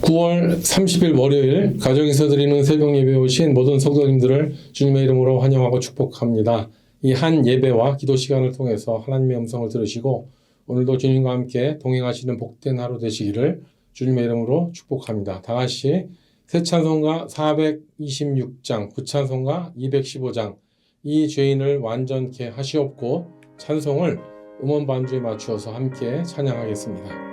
9월 30일 월요일 가정에서 드리는 새벽 예배에 오신 모든 성도님들을 주님의 이름으로 환영하고 축복합니다. 이 한 예배와 기도 시간을 통해서 하나님의 음성을 들으시고 오늘도 주님과 함께 동행하시는 복된 하루 되시기를 주님의 이름으로 축복합니다. 다 같이 새 찬송가 426장, 구찬송가 215장 이 죄인을 완전케 하시옵고 찬송을 음원 반주에 맞추어서 함께 찬양하겠습니다.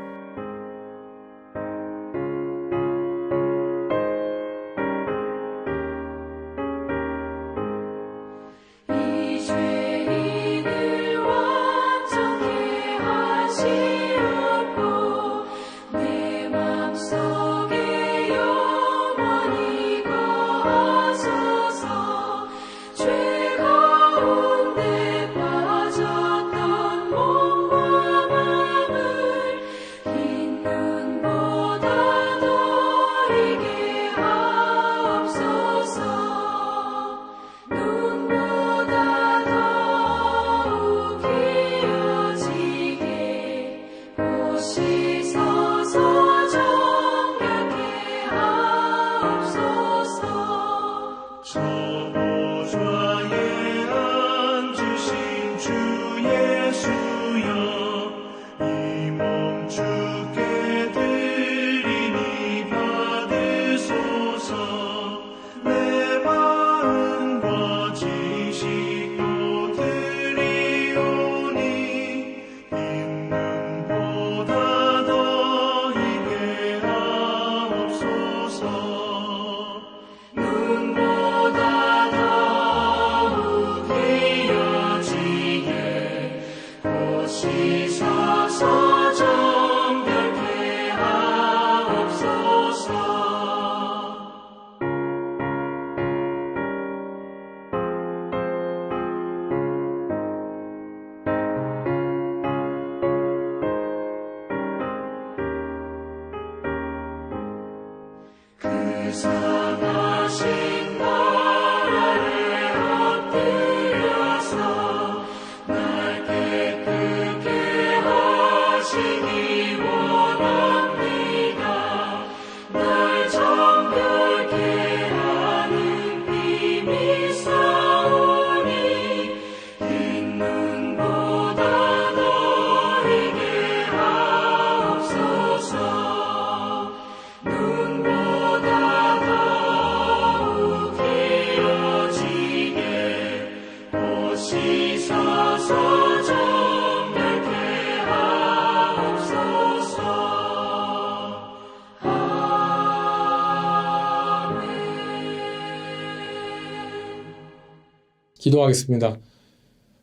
기도하겠습니다.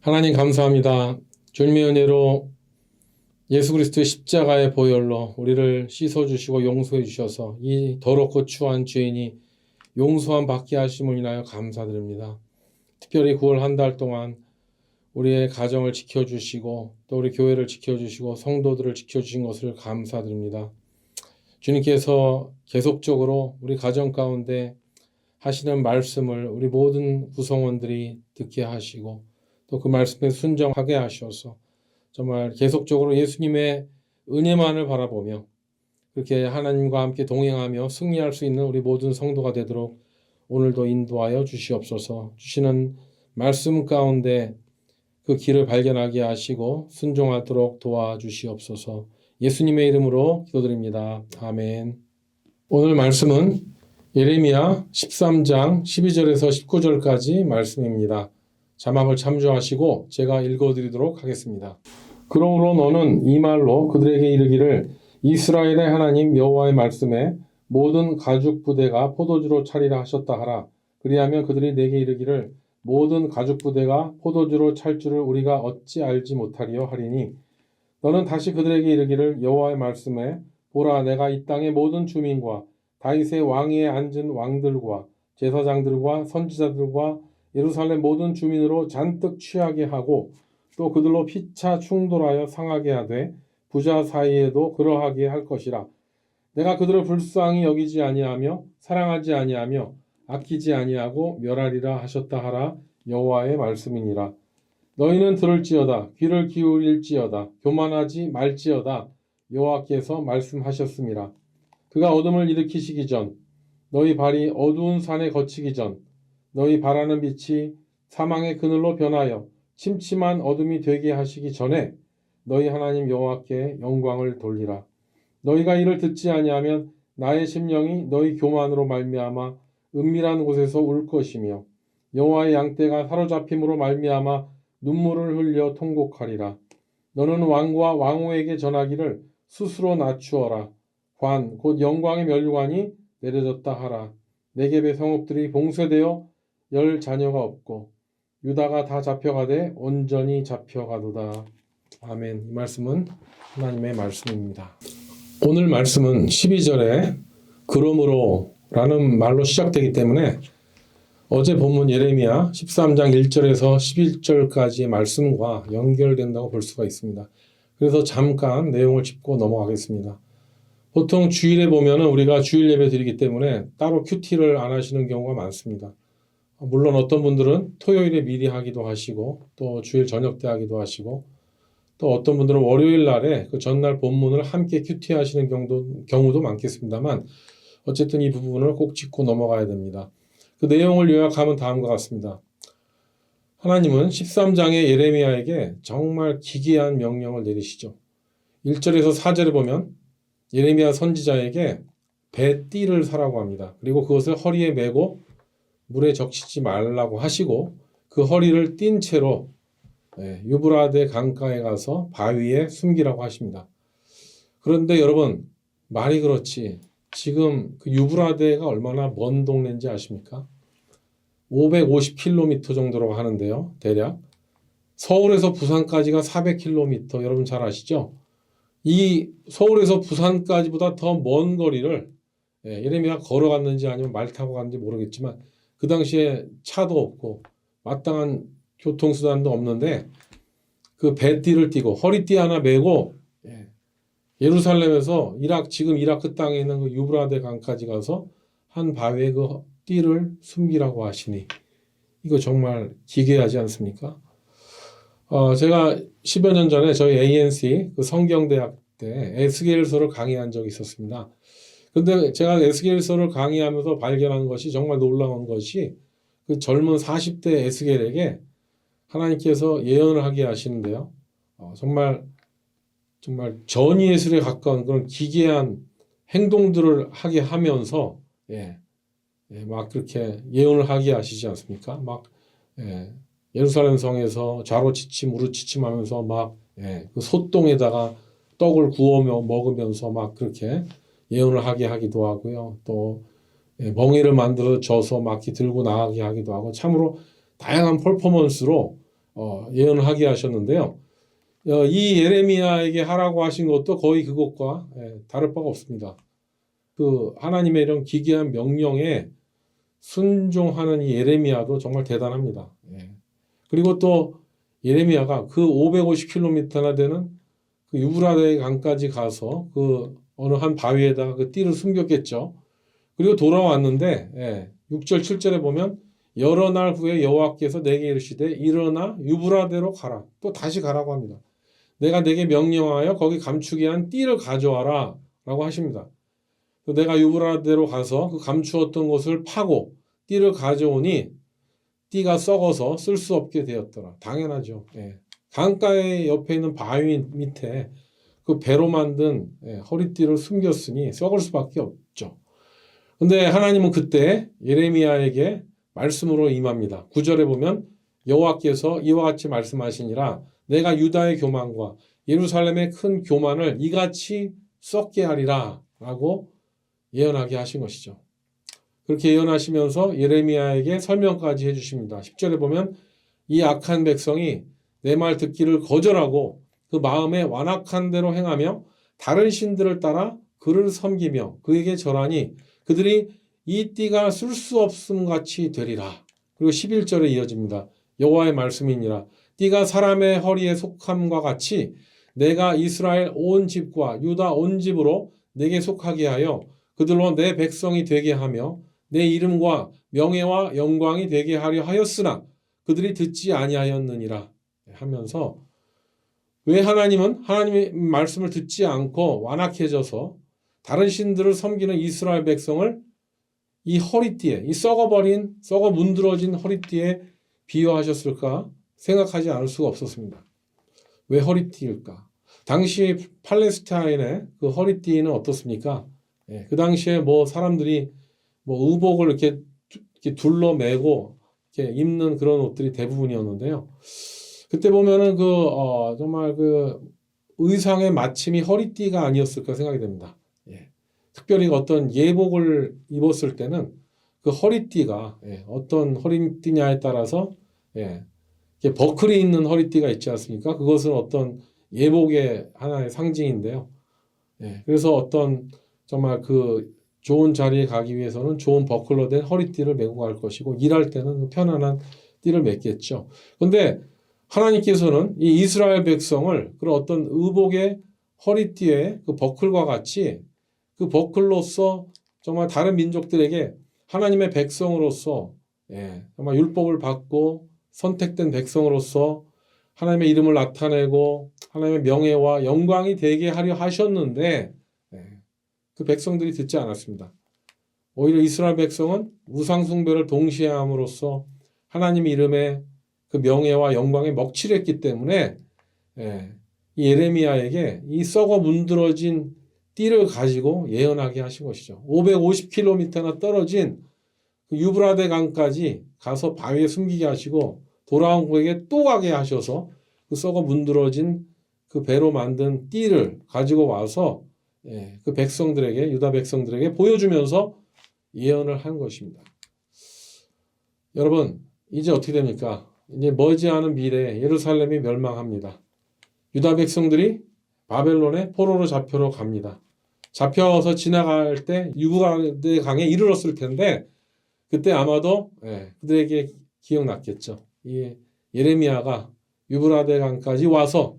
하나님 감사합니다. 주님의 은혜로 예수 그리스도의 십자가의 보혈로 우리를 씻어주시고 용서해 주셔서 이 더럽고 추한 죄인이 용서함 받게 하심을 인하여 감사드립니다. 특별히 9월 한 달 동안 우리의 가정을 지켜주시고 또 우리 교회를 지켜주시고 성도들을 지켜주신 것을 감사드립니다. 주님께서 계속적으로 우리 가정 가운데 하시는 말씀을 우리 모든 구성원들이 듣게 하시고 또 그 말씀에 순종하게 하셔서 정말 계속적으로 예수님의 은혜만을 바라보며 그렇게 하나님과 함께 동행하며 승리할 수 있는 우리 모든 성도가 되도록 오늘도 인도하여 주시옵소서. 주시는 말씀 가운데 그 길을 발견하게 하시고 순종하도록 도와주시옵소서. 예수님의 이름으로 기도드립니다. 아멘. 오늘 말씀은 예레미야 13장 12절에서 19절까지 말씀입니다. 자막을 참조하시고 제가 읽어드리도록 하겠습니다. 그러므로 너는 이 말로 그들에게 이르기를 이스라엘의 하나님 여호와의 말씀에 모든 가죽 부대가 포도주로 차리라 하셨다 하라. 그리하면 그들이 내게 이르기를 모든 가죽 부대가 포도주로 찰 줄을 우리가 어찌 알지 못하리요 하리니 너는 다시 그들에게 이르기를 여호와의 말씀에 보라 내가 이 땅의 모든 주민과 다윗의 왕위에 앉은 왕들과 제사장들과 선지자들과 예루살렘 모든 주민으로 잔뜩 취하게 하고 또 그들로 피차 충돌하여 상하게 하되 부자 사이에도 그러하게 할 것이라. 내가 그들을 불쌍히 여기지 아니하며 사랑하지 아니하며 아끼지 아니하고 멸하리라 하셨다 하라. 여호와의 말씀이니라. 너희는 들을지어다 귀를 기울일지어다 교만하지 말지어다 여호와께서 말씀하셨습니다. 그가 어둠을 일으키시기 전, 너희 발이 어두운 산에 거치기 전, 너희 바라는 빛이 사망의 그늘로 변하여 침침한 어둠이 되게 하시기 전에 너희 하나님 여호와께 영광을 돌리라. 너희가 이를 듣지 아니하면 나의 심령이 너희 교만으로 말미암아 은밀한 곳에서 울 것이며 여호와의 양떼가 사로잡힘으로 말미암아 눈물을 흘려 통곡하리라. 너는 왕과 왕후에게 전하기를 스스로 낮추어라. 관 곧 영광의 면류관이 내려졌다 하라. 네겝의 성읍들이 봉쇄되어 열 자녀가 없고 유다가 다 잡혀가되 온전히 잡혀가도다. 아멘. 이 말씀은 하나님의 말씀입니다. 오늘 말씀은 12절에 그러므로 라는 말로 시작되기 때문에 어제 본문 예레미야 13장 1절에서 11절까지의 말씀과 연결된다고 볼 수가 있습니다. 그래서 잠깐 내용을 짚고 넘어가겠습니다. 보통 주일에 보면은 우리가 주일 예배 드리기 때문에 따로 큐티를 안 하시는 경우가 많습니다. 물론 어떤 분들은 토요일에 미리 하기도 하시고 또 주일 저녁 때 하기도 하시고 또 어떤 분들은 월요일 날에 그 전날 본문을 함께 큐티 하시는 경우도 많겠습니다만 어쨌든 이 부분을 꼭 짚고 넘어가야 됩니다. 그 내용을 요약하면 다음과 같습니다. 하나님은 13장의 예레미야에게 정말 기괴한 명령을 내리시죠. 1절에서 4절에 보면 예레미야 선지자에게 배띠를 사라고 합니다. 그리고 그것을 허리에 메고 물에 적시지 말라고 하시고 그 허리를 띈 채로 유브라데 강가에 가서 바위에 숨기라고 하십니다. 그런데 여러분 말이 그렇지 지금 그 유브라데가 얼마나 먼 동네인지 아십니까? 550km 정도라고 하는데요. 대략 서울에서 부산까지가 400km 여러분 잘 아시죠? 이 서울에서 부산까지보다 더 먼 거리를 예레미야가 걸어갔는지 아니면 말 타고 갔는지 모르겠지만 그 당시에 차도 없고 마땅한 교통수단도 없는데 그 배띠를 띠고 허리띠 하나 메고 예루살렘에서 지금 이라크 땅에 있는 그 유브라데 강까지 가서 한 바위에 그 띠를 숨기라고 하시니 이거 정말 기괴하지 않습니까? 제가 10여 년 전에 저희 ANC 그 성경대학 때 에스겔서를 강의한 적이 있었습니다. 근데 제가 에스겔서를 강의하면서 발견한 것이 정말 놀라운 것이 그 젊은 40대 에스겔에게 하나님께서 예언을 하게 하시는데요. 정말 전예술에 가까운 그런 기괴한 행동들을 하게 하면서 막 그렇게 예언을 하게 하시지 않습니까? 막 예루살렘 성에서 좌로치침 우로치침하면서 막 그 솥동에다가 떡을 구워 먹으면서 막 그렇게 예언을 하게 하기도 하고요. 또 멍에를 만들어 져서 막 들고 나가게 하기도 하고 참으로 다양한 퍼포먼스로 예언을 하게 하셨는데요. 이 예레미야에게 하라고 하신 것도 거의 그것과 다를 바가 없습니다. 그 하나님의 이런 기괴한 명령에 순종하는 이 예레미야도 정말 대단합니다. 그리고 또 예레미야가 그 550km나 되는 그 유브라데 강까지 가서 그 어느 한 바위에다가 그 띠를 숨겼겠죠. 그리고 돌아왔는데 6절 7절에 보면 여러 날 후에 여호와께서 내게 이르시되 일어나 유브라데로 가라. 또 다시 가라고 합니다. 내가 내게 명령하여 거기 감추게 한 띠를 가져와라 라고 하십니다. 내가 유브라데로 가서 그 감추었던 것을 파고 띠를 가져오니 띠가 썩어서 쓸 수 없게 되었더라. 당연하죠. 강가의 옆에 있는 바위 밑에 그 배로 만든 허리띠를 숨겼으니 썩을 수밖에 없죠. 근데 하나님은 그때 예레미야에게 말씀으로 임합니다. 9절에 보면 여호와께서 이와 같이 말씀하시니라 내가 유다의 교만과 예루살렘의 큰 교만을 이같이 썩게 하리라 라고 예언하게 하신 것이죠. 그렇게 예언하시면서 예레미야에게 설명까지 해주십니다. 10절에 보면 이 악한 백성이 내 말 듣기를 거절하고 그 마음에 완악한 대로 행하며 다른 신들을 따라 그를 섬기며 그에게 절하니 그들이 이 띠가 쓸 수 없음 같이 되리라. 그리고 11절에 이어집니다. 여호와의 말씀이니라 띠가 사람의 허리에 속함과 같이 내가 이스라엘 온 집과 유다 온 집으로 내게 속하게 하여 그들로 내 백성이 되게 하며 내 이름과 명예와 영광이 되게 하려 하였으나 그들이 듣지 아니하였느니라 하면서 왜 하나님은 하나님의 말씀을 듣지 않고 완악해져서 다른 신들을 섬기는 이스라엘 백성을 이 허리띠에, 이 썩어 문드러진 허리띠에 비유하셨을까 생각하지 않을 수가 없었습니다. 왜 허리띠일까? 당시 팔레스타인의 그 허리띠는 어떻습니까? 예, 그 당시에 뭐 사람들이 뭐 의복을 이렇게 둘러매고 이렇게 입는 그런 옷들이 대부분이었는데요. 그때 보면은 정말 그 의상의 마침이 허리띠가 아니었을까 생각이 됩니다. 예. 특별히 어떤 예복을 입었을 때는 그 허리띠가 어떤 허리띠냐에 따라서 이렇게 버클이 있는 허리띠가 있지 않습니까? 그것은 어떤 예복의 하나의 상징인데요. 그래서 어떤 정말 그 좋은 자리에 가기 위해서는 좋은 버클로 된 허리띠를 메고 갈 것이고 일할 때는 편안한 띠를 맸겠죠. 그런데 하나님께서는 이 이스라엘 백성을 그런 어떤 의복의 허리띠에 그 버클과 같이 그 버클로서 정말 다른 민족들에게 하나님의 백성으로서 정말 율법을 받고 선택된 백성으로서 하나님의 이름을 나타내고 하나님의 명예와 영광이 되게 하려 하셨는데 그 백성들이 듣지 않았습니다. 오히려 이스라엘 백성은 우상 숭배를 동시에 함으로써 하나님 이름의 그 명예와 영광에 먹칠했기 때문에 이 예레미야에게 이 썩어 문드러진 띠를 가지고 예언하게 하신 것이죠. 550km나 떨어진 그 유브라데 강까지 가서 바위에 숨기게 하시고 돌아온 그에게 또 가게 하셔서 그 썩어 문드러진 그 배로 만든 띠를 가지고 와서 그 백성들에게, 유다 백성들에게 보여주면서 예언을 한 것입니다. 여러분, 이제 어떻게 됩니까? 이제 머지않은 미래에 예루살렘이 멸망합니다. 유다 백성들이 바벨론의 포로로 잡혀러 갑니다. 잡혀서 지나갈 때 유브라데 강에 이르렀을 텐데 그때 아마도 그들에게 기억났겠죠. 이 예레미야가 유브라데 강까지 와서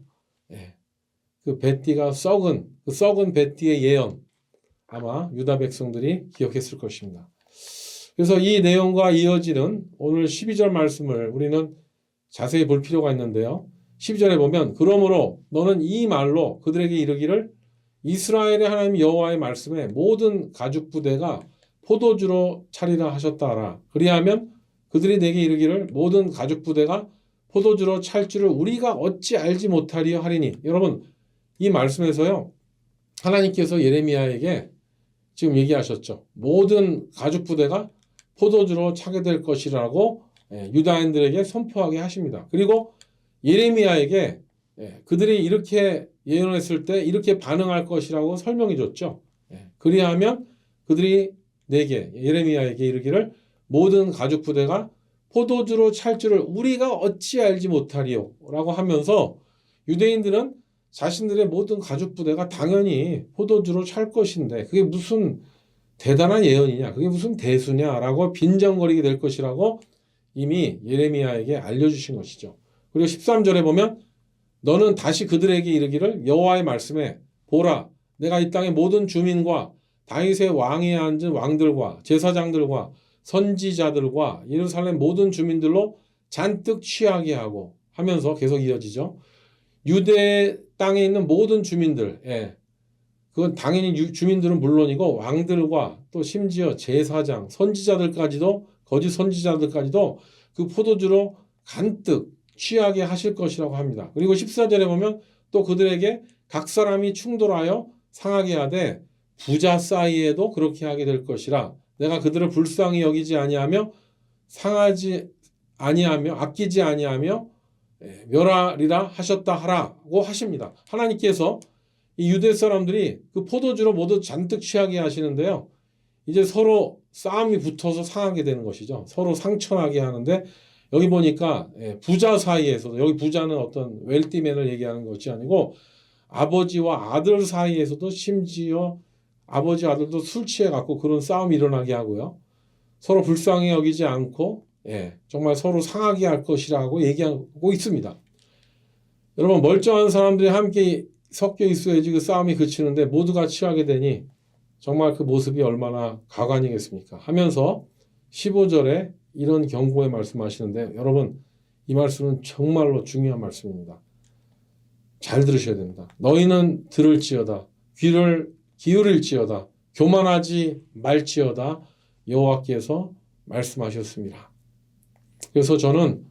그 뱃띠가 썩은 뱃띠의 예언 아마 유다 백성들이 기억했을 것입니다. 그래서 이 내용과 이어지는 오늘 12절 말씀을 우리는 자세히 볼 필요가 있는데요. 12절에 보면 그러므로 너는 이 말로 그들에게 이르기를 이스라엘의 하나님 여호와의 말씀에 모든 가죽 부대가 포도주로 차리라 하셨다 하라. 그리하면 그들이 내게 이르기를 모든 가죽 부대가 포도주로 찰 줄을 우리가 어찌 알지 못하리요 하리니. 여러분 이 말씀에서요 하나님께서 예레미야에게 지금 얘기하셨죠. 모든 가죽 부대가 포도주로 차게 될 것이라고 유다인들에게 선포하게 하십니다. 그리고 예레미야에게 그들이 이렇게 예언했을 때 이렇게 반응할 것이라고 설명해 줬죠. 그리하면 그들이 내게 예레미야에게 이르기를 모든 가죽 부대가 포도주로 찰 줄을 우리가 어찌 알지 못하리요 라고 하면서 유대인들은 자신들의 모든 가죽 부대가 당연히 포도주로 찰 것인데 그게 무슨 대단한 예언이냐 그게 무슨 대수냐라고 빈정거리게 될 것이라고 이미 예레미야에게 알려주신 것이죠. 그리고 13절에 보면 너는 다시 그들에게 이르기를 여호와의 말씀에 보라 내가 이 땅의 모든 주민과 다윗의 왕위에 앉은 왕들과 제사장들과 선지자들과 예루살렘 모든 주민들로 잔뜩 취하게 하고 하면서 계속 이어지죠. 유대 땅에 있는 모든 주민들, 그건 당연히 주민들은 물론이고 왕들과 또 심지어 제사장, 선지자들까지도 거짓 선지자들까지도 그 포도주로 간뜩 취하게 하실 것이라고 합니다. 그리고 14절에 보면 또 그들에게 각 사람이 충돌하여 상하게 하되 부자 사이에도 그렇게 하게 될 것이라 내가 그들을 불쌍히 여기지 아니하며 상하지 아니하며 아끼지 아니하며 멸하리라 하셨다 하라고 하십니다. 하나님께서 이 유대 사람들이 그 포도주로 모두 잔뜩 취하게 하시는데요. 이제 서로 싸움이 붙어서 상하게 되는 것이죠. 서로 상처나게 하는데 여기 보니까 부자 사이에서도 여기 부자는 어떤 웰티맨을 얘기하는 것이 아니고 아버지와 아들 사이에서도 심지어 아버지 아들도 술 취해 갖고 그런 싸움이 일어나게 하고요. 서로 불쌍히 여기지 않고 정말 서로 상하게 할 것이라고 얘기하고 있습니다. 여러분 멀쩡한 사람들이 함께 섞여 있어야지 그 싸움이 그치는데 모두가 취하게 되니 정말 그 모습이 얼마나 가관이겠습니까? 하면서 15절에 이런 경고의 말씀하시는데 여러분 이 말씀은 정말로 중요한 말씀입니다. 잘 들으셔야 됩니다. 너희는 들을지어다 귀를 기울일지어다. 교만하지 말지어다. 여호와께서 말씀하셨습니다. 그래서 저는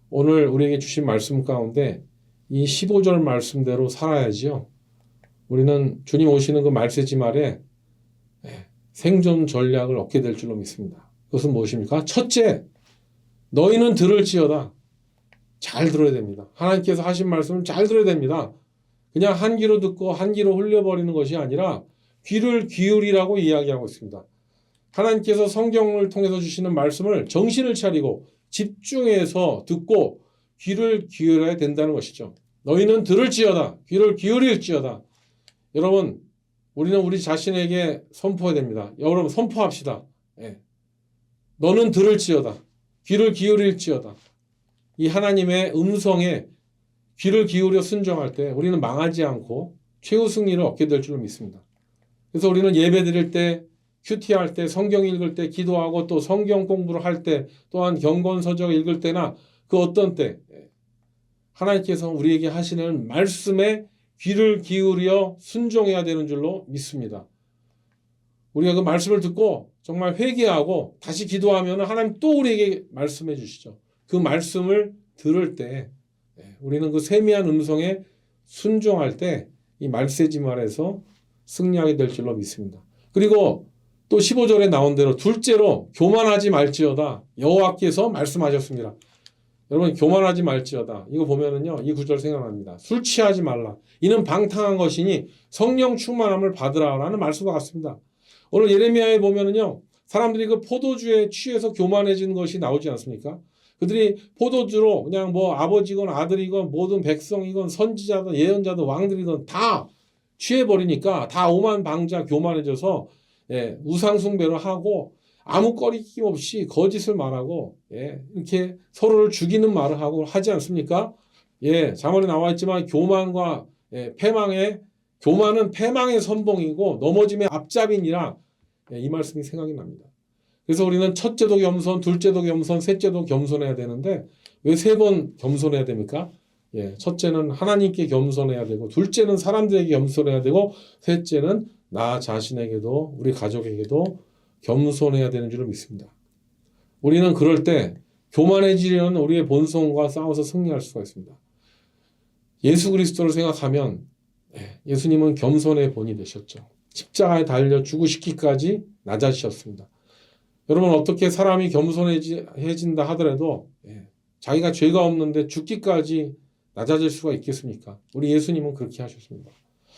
오늘 우리에게 주신 말씀 가운데 이 15절 말씀대로 살아야지요. 우리는 주님 오시는 그 말세지 말에 생존 전략을 얻게 될 줄로 믿습니다. 그것은 무엇입니까? 첫째, 너희는 들을지어다. 잘 들어야 됩니다. 하나님께서 하신 말씀을 잘 들어야 됩니다. 그냥 한 귀로 듣고 한 귀로 흘려버리는 것이 아니라 귀를 기울이라고 이야기하고 있습니다. 하나님께서 성경을 통해서 주시는 말씀을 정신을 차리고 집중해서 듣고 귀를 기울여야 된다는 것이죠. 너희는 들을지어다. 귀를 기울일지어다. 여러분, 우리는 우리 자신에게 선포해야 됩니다. 여러분, 선포합시다. 너는 들을지어다. 귀를 기울일지어다. 이 하나님의 음성에 귀를 기울여 순종할 때 우리는 망하지 않고 최후 승리를 얻게 될 줄로 믿습니다. 그래서 우리는 예배 드릴 때, 큐티할 때, 성경 읽을 때, 기도하고 또 성경 공부를 할 때, 또한 경건서적 읽을 때나 그 어떤 때 하나님께서 우리에게 하시는 말씀에 귀를 기울여 순종해야 되는 줄로 믿습니다. 우리가 그 말씀을 듣고 정말 회개하고 다시 기도하면 하나님 또 우리에게 말씀해 주시죠. 그 말씀을 들을 때 우리는 그 세미한 음성에 순종할 때 이 말세지말에서 승리하게 될 줄로 믿습니다. 그리고 또 15절에 나온 대로 둘째로 교만하지 말지어다. 여호와께서 말씀하셨습니다. 여러분, 교만하지 말지어다. 이거 보면은요, 이 구절 생각납니다. 술 취하지 말라. 이는 방탕한 것이니 성령 충만함을 받으라라는 말씀과 같습니다. 오늘 예레미야에 보면은요, 사람들이 그 포도주에 취해서 교만해진 것이 나오지 않습니까? 그들이 포도주로 그냥 뭐 아버지건 아들이건 모든 백성이건 선지자든 예언자든 왕들이든 다 취해버리니까 다 오만방자 교만해져서 우상숭배를 하고 아무 꺼리낌 없이 거짓을 말하고 이렇게 서로를 죽이는 말을 하고 하지 않습니까? 잠언에 나와 있지만 교만과 교만은 패망의 선봉이고 넘어짐의 앞잡이니라 이 말씀이 생각이 납니다. 그래서 우리는 첫째도 겸손, 둘째도 겸손, 셋째도 겸손해야 되는데 왜 세 번 겸손해야 됩니까? 첫째는 하나님께 겸손해야 되고 둘째는 사람들에게 겸손해야 되고 셋째는 나 자신에게도 우리 가족에게도 겸손해야 되는 줄을 믿습니다. 우리는 그럴 때 교만해지려는 우리의 본성과 싸워서 승리할 수가 있습니다. 예수 그리스도를 생각하면 예수님은 겸손의 본이 되셨죠. 십자가에 달려 죽으시기까지 낮아지셨습니다. 여러분, 어떻게 사람이 겸손해진다 하더라도 자기가 죄가 없는데 죽기까지 낮아질 수가 있겠습니까? 우리 예수님은 그렇게 하셨습니다.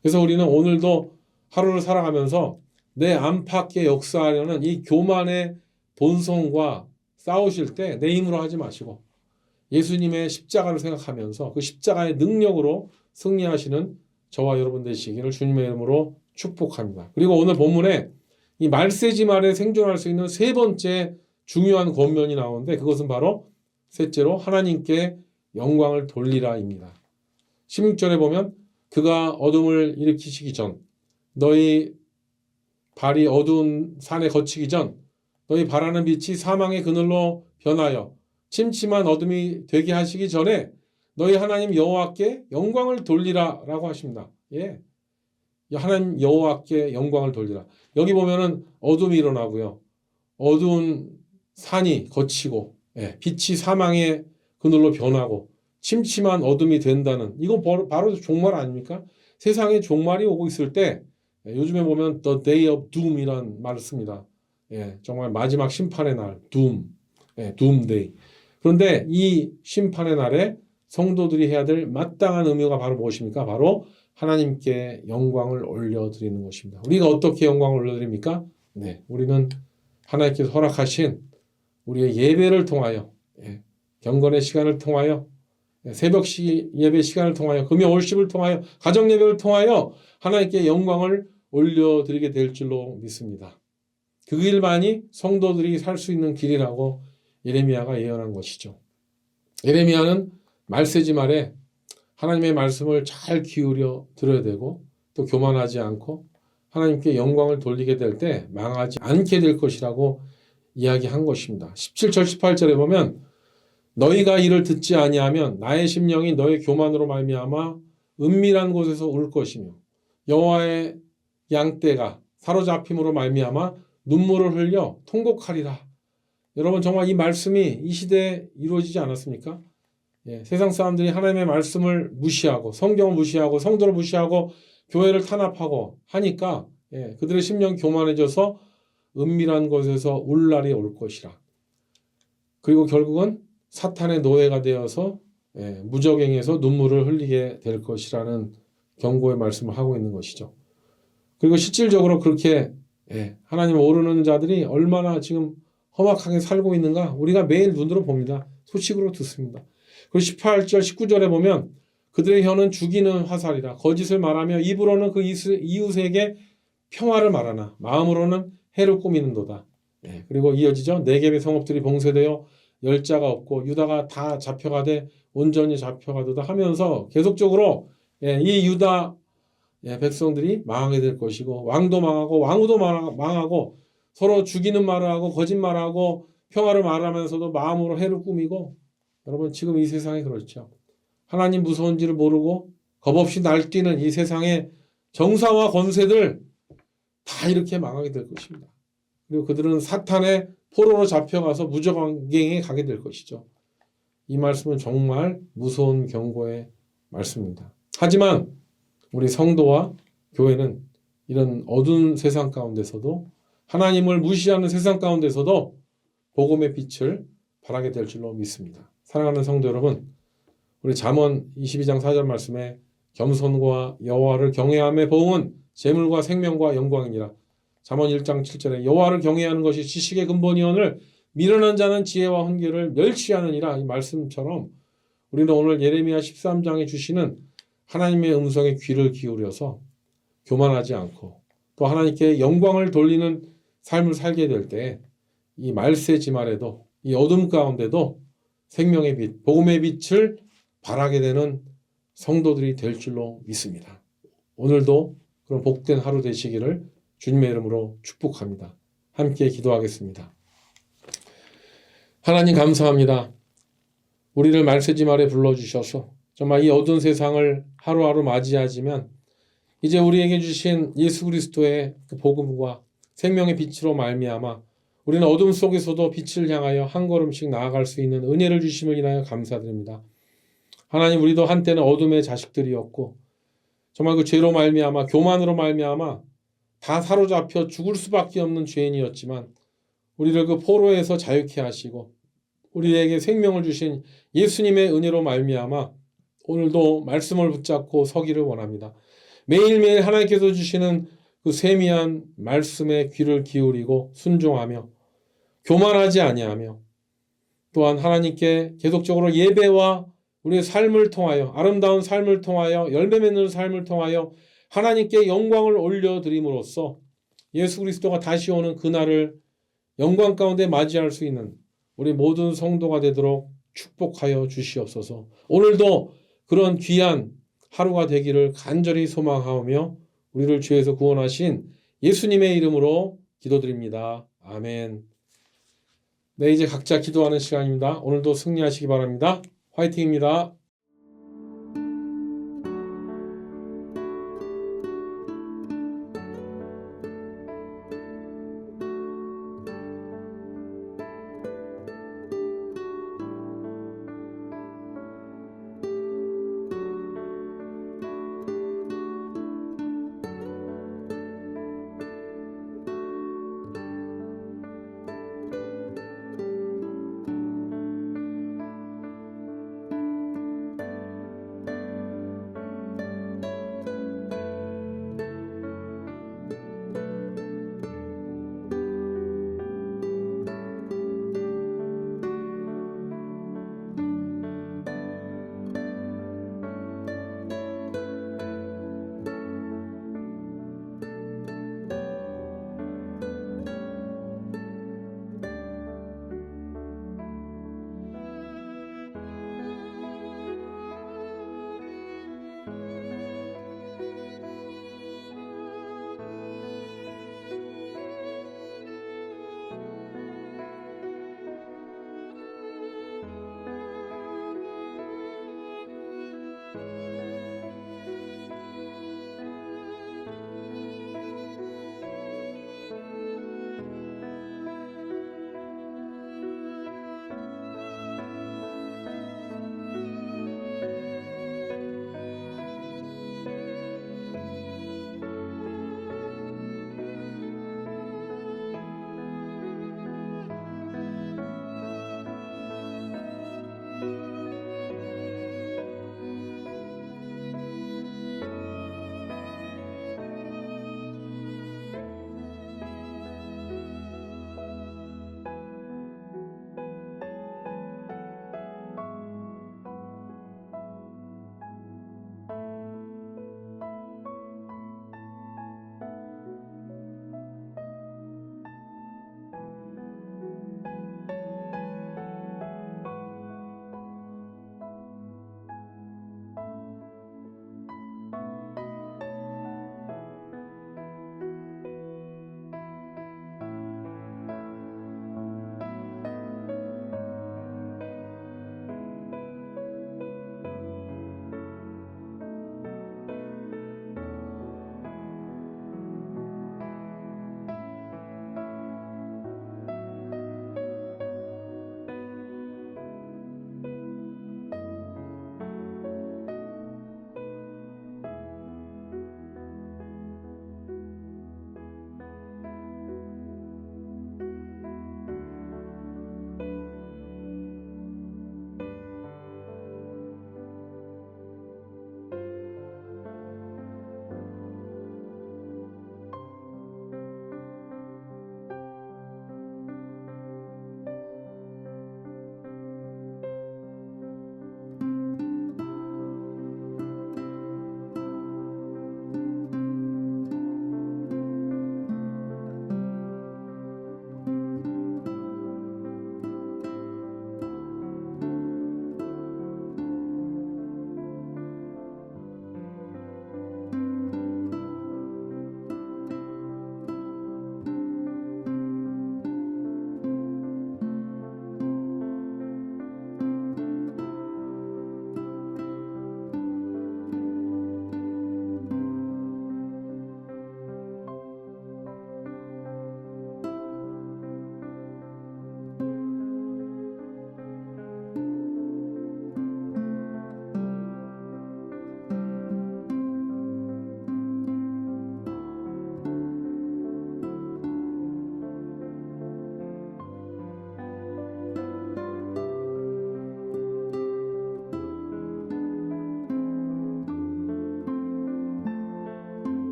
그래서 우리는 오늘도 하루를 살아가면서 내 안팎에 역사하려는 이 교만의 본성과 싸우실 때 내 힘으로 하지 마시고 예수님의 십자가를 생각하면서 그 십자가의 능력으로 승리하시는 저와 여러분 되시기를 주님의 이름으로 축복합니다. 그리고 오늘 본문에 이 말세지 말에 생존할 수 있는 세 번째 중요한 권면이 나오는데 그것은 바로 셋째로 하나님께 영광을 돌리라입니다. 16절에 보면 그가 어둠을 일으키시기 전 너희 발이 어두운 산에 거치기 전 너희 바라는 빛이 사망의 그늘로 변하여 침침한 어둠이 되게 하시기 전에 너희 하나님 여호와께 영광을 돌리라라고 하십니다. 하나님 여호와께 영광을 돌리라. 여기 보면은 어둠이 일어나고요. 어두운 산이 거치고 빛이 사망의 그늘로 변하고 침침한 어둠이 된다는 이거 바로 종말 아닙니까? 세상에 종말이 오고 있을 때 요즘에 보면 The Day of Doom이라는 말을 씁니다. 정말 마지막 심판의 날, Doomday. 그런데 이 심판의 날에 성도들이 해야 될 마땅한 의무가 바로 무엇입니까? 바로 하나님께 영광을 올려드리는 것입니다. 우리가 어떻게 영광을 올려드립니까? 우리는 하나님께서 허락하신 우리의 예배를 통하여 경건의 시간을 통하여 새벽 예배 시간을 통하여 금요 월십을 통하여 가정 예배를 통하여 하나님께 영광을 올려드리게 될 줄로 믿습니다. 그 길만이 성도들이 살 수 있는 길이라고 예레미야가 예언한 것이죠. 예레미야는 말세지 말에 하나님의 말씀을 잘 기울여 들어야 되고 또 교만하지 않고 하나님께 영광을 돌리게 될 때 망하지 않게 될 것이라고 이야기한 것입니다. 17절 18절에 보면 너희가 이를 듣지 아니하면 나의 심령이 너의 교만으로 말미암아 은밀한 곳에서 울 것이며 여호와에게 양떼가 사로잡힘으로 말미암아 눈물을 흘려 통곡하리라. 여러분 정말 이 말씀이 이 시대에 이루어지지 않았습니까? 예, 세상 사람들이 하나님의 말씀을 무시하고 성경을 무시하고 성도를 무시하고 교회를 탄압하고 하니까 그들의 심령이 교만해져서 은밀한 곳에서 울 날이 올 것이라. 그리고 결국은 사탄의 노예가 되어서 무적행에서 눈물을 흘리게 될 것이라는 경고의 말씀을 하고 있는 것이죠. 그리고 실질적으로 그렇게 하나님을 모르는 자들이 얼마나 지금 험악하게 살고 있는가 우리가 매일 눈으로 봅니다. 소식으로 듣습니다. 그리고 18절 19절에 보면 그들의 혀는 죽이는 화살이라 거짓을 말하며 입으로는 그 이웃에게 평화를 말하나 마음으로는 해를 꾸미는도다. 그리고 이어지죠. 네겝의 성읍들이 봉쇄되어 열자가 없고 유다가 다 잡혀가되 온전히 잡혀가도다 하면서 계속적으로 이 유다 백성들이 망하게 될 것이고 왕도 망하고 왕후도 망하고 서로 죽이는 말을 하고 거짓말을 하고 평화를 말하면서도 마음으로 해를 꾸미고 여러분 지금 이 세상이 그렇죠. 하나님 무서운지를 모르고 겁없이 날뛰는 이 세상의 정사와 권세들 다 이렇게 망하게 될 것입니다. 그리고 그들은 사탄의 포로로 잡혀가서 무저항에 가게 될 것이죠. 이 말씀은 정말 무서운 경고의 말씀입니다. 하지만 우리 성도와 교회는 이런 어두운 세상 가운데서도 하나님을 무시하는 세상 가운데서도 복음의 빛을 발하게 될 줄로 믿습니다. 사랑하는 성도 여러분, 우리 잠언 22장 4절 말씀에 겸손과 여호와를 경외함의 보응은 재물과 생명과 영광이니라. 잠언 1장 7절에 여호와를 경외하는 것이 지식의 근본이오늘 미련한 자는 지혜와 훈계를 멸시하느니라. 이 말씀처럼 우리는 오늘 예레미야 13장에 주시는 하나님의 음성에 귀를 기울여서 교만하지 않고 또 하나님께 영광을 돌리는 삶을 살게 될 때 이 말세지말에도 이 어둠 가운데도 생명의 빛, 복음의 빛을 발하게 되는 성도들이 될 줄로 믿습니다. 오늘도 그런 복된 하루 되시기를 주님의 이름으로 축복합니다. 함께 기도하겠습니다. 하나님 감사합니다. 우리를 말세지말에 불러주셔서 정말 이 어두운 세상을 하루하루 맞이하지만 이제 우리에게 주신 예수 그리스도의 그 복음과 생명의 빛으로 말미암아 우리는 어둠 속에서도 빛을 향하여 한 걸음씩 나아갈 수 있는 은혜를 주심을 인하여 감사드립니다. 하나님 우리도 한때는 어둠의 자식들이었고 정말 그 죄로 말미암아 교만으로 말미암아 다 사로잡혀 죽을 수밖에 없는 죄인이었지만 우리를 그 포로에서 자유케 하시고 우리에게 생명을 주신 예수님의 은혜로 말미암아 오늘도 말씀을 붙잡고 서기를 원합니다. 매일매일 하나님께서 주시는 그 세미한 말씀에 귀를 기울이고 순종하며 교만하지 아니하며 또한 하나님께 계속적으로 예배와 우리의 삶을 통하여 아름다운 삶을 통하여 열매 맺는 삶을 통하여 하나님께 영광을 올려드림으로써 예수 그리스도가 다시 오는 그날을 영광 가운데 맞이할 수 있는 우리 모든 성도가 되도록 축복하여 주시옵소서. 오늘도 그런 귀한 하루가 되기를 간절히 소망하오며 우리를 죄에서 구원하신 예수님의 이름으로 기도드립니다. 아멘. 네, 이제 각자 기도하는 시간입니다. 오늘도 승리하시기 바랍니다. 화이팅입니다.